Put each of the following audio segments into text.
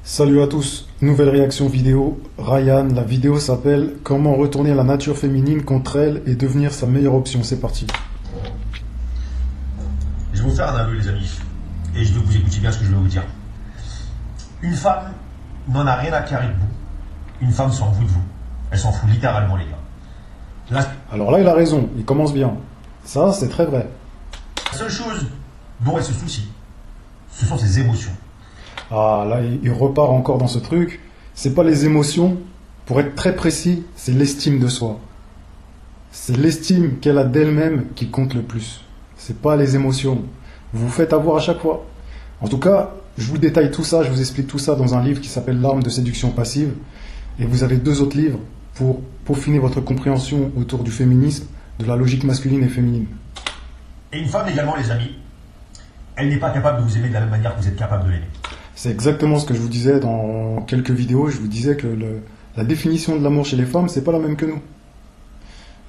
Salut à tous, nouvelle réaction vidéo. Ryan, la vidéo s'appelle Comment retourner la nature féminine contre elle et devenir sa meilleure option. C'est parti. Je vais vous faire un aveu, les amis, et je veux que vous écoutiez bien ce que je vais vous dire. Une femme n'en a rien à carrer de vous. Une femme s'en fout de vous. Elle s'en fout littéralement, les gars. Alors là, il a raison, il commence bien. Ça, c'est très vrai. La seule chose dont elle se soucie, ce sont ses émotions. Ah, là, il repart encore dans ce truc. C'est pas les émotions, pour être très précis, c'est l'estime de soi. C'est l'estime qu'elle a d'elle-même qui compte le plus. C'est pas les émotions. Vous vous faites avoir à chaque fois. En tout cas, je vous détaille tout ça, je vous explique tout ça dans un livre qui s'appelle L'Arme de séduction passive. Et vous avez 2 autres livres pour peaufiner votre compréhension autour du féminisme, de la logique masculine et féminine. Et une femme également, les amis, elle n'est pas capable de vous aimer de la même manière que vous êtes capable de l'aimer. C'est exactement ce que je vous disais dans quelques vidéos. Je vous disais que la définition de l'amour chez les femmes, c'est pas la même que nous.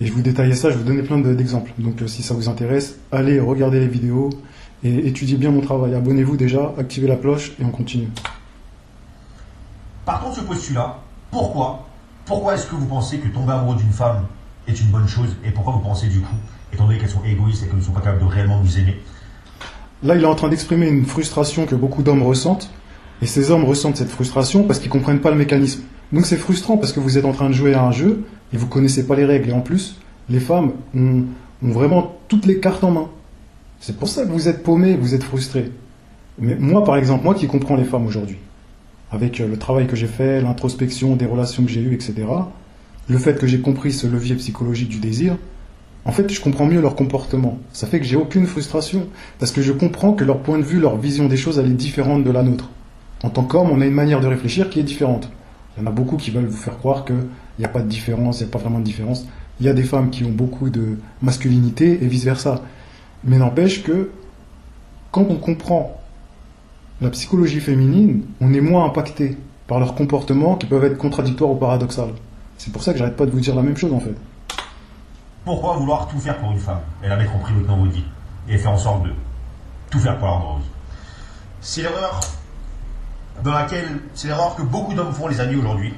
Et je vous détaillais ça, je vous donnais plein d'exemples. Donc si ça vous intéresse, allez regarder les vidéos et étudiez bien mon travail. Abonnez-vous déjà, activez la cloche et on continue. Partons de ce postulat. Pourquoi est-ce que vous pensez que tomber amoureux d'une femme est une bonne chose? Et pourquoi vous pensez du coup, étant donné qu'elles sont égoïstes et qu'elles ne sont pas capables de réellement nous aimer? Là, il est en train d'exprimer une frustration que beaucoup d'hommes ressentent. Et ces hommes ressentent cette frustration parce qu'ils ne comprennent pas le mécanisme. Donc c'est frustrant parce que vous êtes en train de jouer à un jeu et vous ne connaissez pas les règles. Et en plus, les femmes ont vraiment toutes les cartes en main. C'est pour ça que vous êtes paumés, vous êtes frustrés. Mais moi, par exemple, moi qui comprends les femmes aujourd'hui, avec le travail que j'ai fait, l'introspection des relations que j'ai eues, etc., le fait que j'ai compris ce levier psychologique du désir, en fait, je comprends mieux leur comportement. Ça fait que j'ai aucune frustration, parce que je comprends que leur point de vue, leur vision des choses, elle est différente de la nôtre. En tant qu'homme, on a une manière de réfléchir qui est différente. Il y en a beaucoup qui veulent vous faire croire qu'il n'y a pas de différence, il n'y a pas vraiment de différence. Il y a des femmes qui ont beaucoup de masculinité et vice-versa. Mais n'empêche que, quand on comprend la psychologie féminine, on est moins impacté par leurs comportements qui peuvent être contradictoires ou paradoxaux. C'est pour ça que j'arrête pas de vous dire la même chose en fait. Pourquoi vouloir tout faire pour une femme et la mettre en priorité dans votre vie et faire en sorte de tout faire pour la rendre heureuse? C'est l'erreur que beaucoup d'hommes font, les amis, aujourd'hui.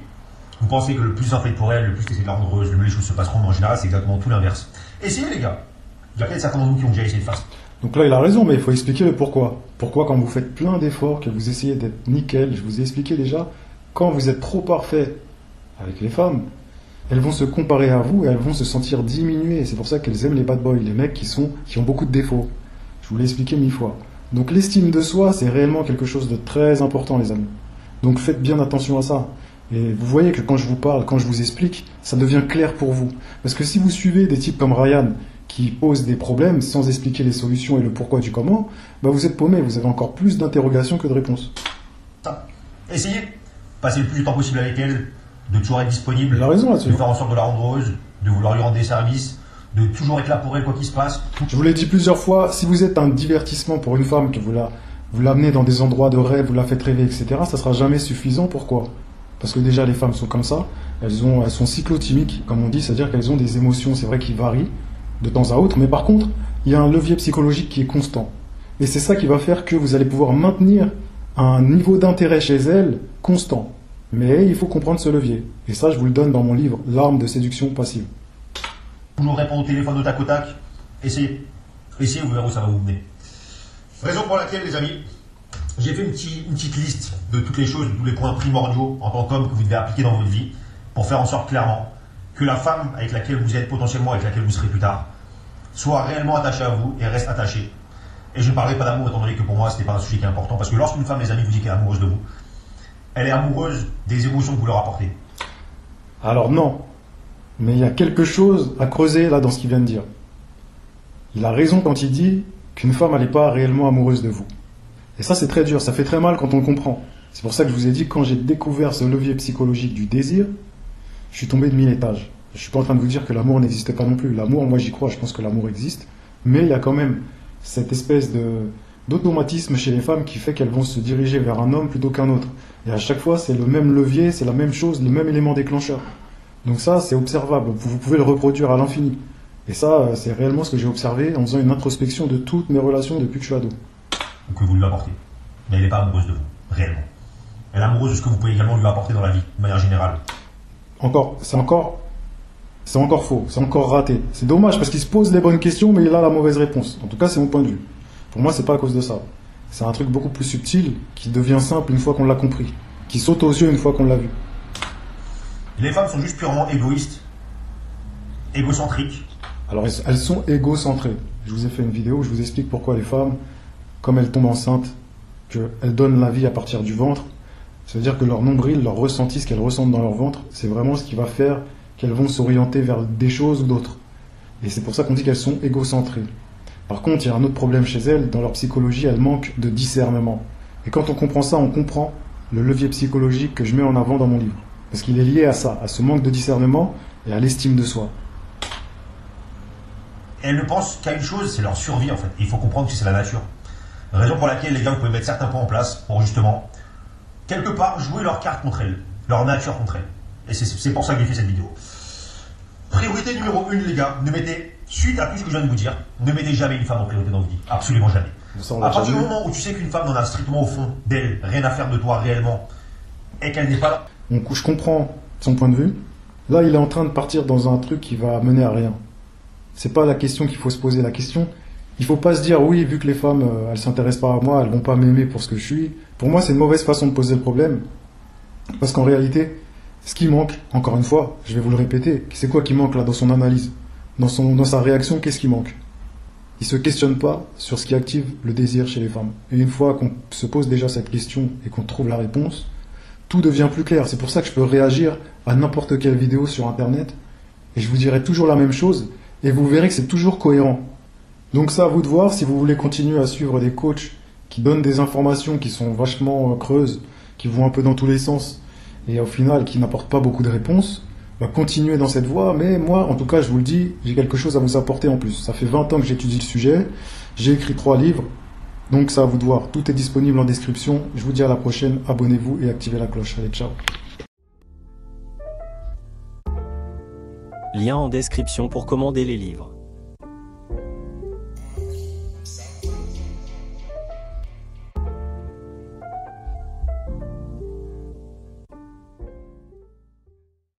Vous pensez que le plus en fait pour elle, le plus essayer de la rendre heureuse, le mieux les choses se passeront, mais en général, c'est exactement tout l'inverse. Essayez, les gars. Il y a peut-être certains d'entre vous qui ont déjà essayé de faire ça. Donc là, il a raison, mais il faut expliquer le pourquoi. Pourquoi, quand vous faites plein d'efforts, que vous essayez d'être nickel, je vous ai expliqué déjà, quand vous êtes trop parfait avec les femmes, elles vont se comparer à vous et elles vont se sentir diminuées. C'est pour ça qu'elles aiment les bad boys, les mecs qui ont beaucoup de défauts. Je vous l'ai expliqué 1000 fois. Donc l'estime de soi, c'est réellement quelque chose de très important, les amis. Donc faites bien attention à ça. Et vous voyez que quand je vous parle, quand je vous explique, ça devient clair pour vous. Parce que si vous suivez des types comme Ryan, qui posent des problèmes sans expliquer les solutions et le pourquoi du comment, bah vous êtes paumé, vous avez encore plus d'interrogations que de réponses. Essayez. Passez le plus de temps possible avec elle, de toujours être disponible, Il a raison là-dessus. de faire en sorte de la rendre heureuse, de vouloir lui rendre des services, de toujours être là pour elle quoi qu'il se passe. Je vous l'ai dit plusieurs fois, si vous êtes un divertissement pour une femme, que vous l'amenez dans des endroits de rêve, vous la faites rêver, etc., ça sera jamais suffisant. Pourquoi? Parce que déjà les femmes sont comme ça, elles sont cyclotimiques, comme on dit, c'est-à-dire qu'elles ont des émotions, c'est vrai, qui varient de temps à autre, mais par contre, il y a un levier psychologique qui est constant. Et c'est ça qui va faire que vous allez pouvoir maintenir un niveau d'intérêt chez elles constant. Mais il faut comprendre ce levier. Et ça, je vous le donne dans mon livre, L'Arme de séduction passive. Toujours répondre au téléphone au tac au tac. Essayez. Essayez, vous verrez où ça va vous mener. Raison pour laquelle, les amis, j'ai fait une petite liste de toutes les choses, de tous les points primordiaux en tant qu'homme que vous devez appliquer dans votre vie pour faire en sorte clairement que la femme avec laquelle vous êtes potentiellement, avec laquelle vous serez plus tard, soit réellement attachée à vous et reste attachée. Et je ne parlerai pas d'amour étant donné que pour moi, ce n'est pas un sujet qui est important. Parce que lorsqu'une femme, les amis, vous dit qu'elle est amoureuse de vous, elle est amoureuse des émotions que vous leur apportez. Alors non, mais il y a quelque chose à creuser là dans ce qu'il vient de dire. Il a raison quand il dit qu'une femme n'est pas réellement amoureuse de vous. Et ça c'est très dur, ça fait très mal quand on comprend. C'est pour ça que je vous ai dit que quand j'ai découvert ce levier psychologique du désir, je suis tombé de 1000 étages. Je suis pas en train de vous dire que l'amour n'existe pas non plus. L'amour, moi j'y crois, je pense que l'amour existe. Mais il y a quand même cette espèce d'automatisme chez les femmes qui fait qu'elles vont se diriger vers un homme plutôt qu'un autre. Et à chaque fois, c'est le même levier, c'est la même chose, le même élément déclencheur. Donc ça, c'est observable. Vous pouvez le reproduire à l'infini. Et ça, c'est réellement ce que j'ai observé en faisant une introspection de toutes mes relations depuis que je suis ado. Ou que vous lui apportez. Mais elle n'est pas amoureuse de vous, réellement. Elle est amoureuse de ce que vous pouvez également lui apporter dans la vie, de manière générale. C'est encore faux, c'est encore raté. C'est dommage parce qu'il se pose les bonnes questions, mais il a la mauvaise réponse. En tout cas, c'est mon point de vue. Pour moi, c'est pas à cause de ça. C'est un truc beaucoup plus subtil qui devient simple une fois qu'on l'a compris, qui saute aux yeux une fois qu'on l'a vu. Les femmes sont juste purement égoïstes, égocentriques. Alors, elles sont égocentrées. Je vous ai fait une vidéo où je vous explique pourquoi les femmes, comme elles tombent enceintes, qu'elles donnent la vie à partir du ventre, ça veut dire que leur nombril, leur ressenti, ce qu'elles ressentent dans leur ventre, c'est vraiment ce qui va faire qu'elles vont s'orienter vers des choses ou d'autres. Et c'est pour ça qu'on dit qu'elles sont égocentrées. Par contre, il y a un autre problème chez elles, dans leur psychologie, elles manquent de discernement. Et quand on comprend ça, on comprend le levier psychologique que je mets en avant dans mon livre. Parce qu'il est lié à ça, à ce manque de discernement et à l'estime de soi. Elles ne pensent qu'à une chose, c'est leur survie en fait. Il faut comprendre que c'est la nature. Raison pour laquelle, les gars, vous pouvez mettre certains points en place pour justement, quelque part, jouer leur carte contre elles, leur nature contre elles. Et c'est pour ça que j'ai fait cette vidéo. Priorité numéro 1, les gars, ne mettez, suite à tout ce que je viens de vous dire, ne mettez jamais une femme en priorité dans vos vies. Absolument jamais. À partir du moment où tu sais qu'une femme n'en a strictement au fond d'elle rien à faire de toi réellement, et qu'elle n'est pas là. Donc je comprends son point de vue. Là, il est en train de partir dans un truc qui va mener à rien. C'est pas la question qu'il faut se poser. La question, il faut pas se dire oui, vu que les femmes, elles s'intéressent pas à moi, elles vont pas m'aimer pour ce que je suis. Pour moi, c'est une mauvaise façon de poser le problème. Parce qu'en réalité, ce qui manque, encore une fois, je vais vous le répéter, c'est quoi qui manque là dans son analyse, dans sa réaction, qu'est-ce qui manque? Il se questionne pas sur ce qui active le désir chez les femmes. Et une fois qu'on se pose déjà cette question et qu'on trouve la réponse, tout devient plus clair. C'est pour ça que je peux réagir à n'importe quelle vidéo sur Internet et je vous dirai toujours la même chose et vous verrez que c'est toujours cohérent. Donc c'est à vous de voir si vous voulez continuer à suivre des coachs qui donnent des informations qui sont vachement creuses, qui vont un peu dans tous les sens et au final qui n'apportent pas beaucoup de réponses. Continuer dans cette voie, mais moi, en tout cas, je vous le dis, j'ai quelque chose à vous apporter en plus. Ça fait 20 ans que j'étudie le sujet, j'ai écrit 3 livres, donc c'est à vous de voir. Tout est disponible en description. Je vous dis à la prochaine, abonnez-vous et activez la cloche. Allez, ciao. Lien en description pour commander les livres.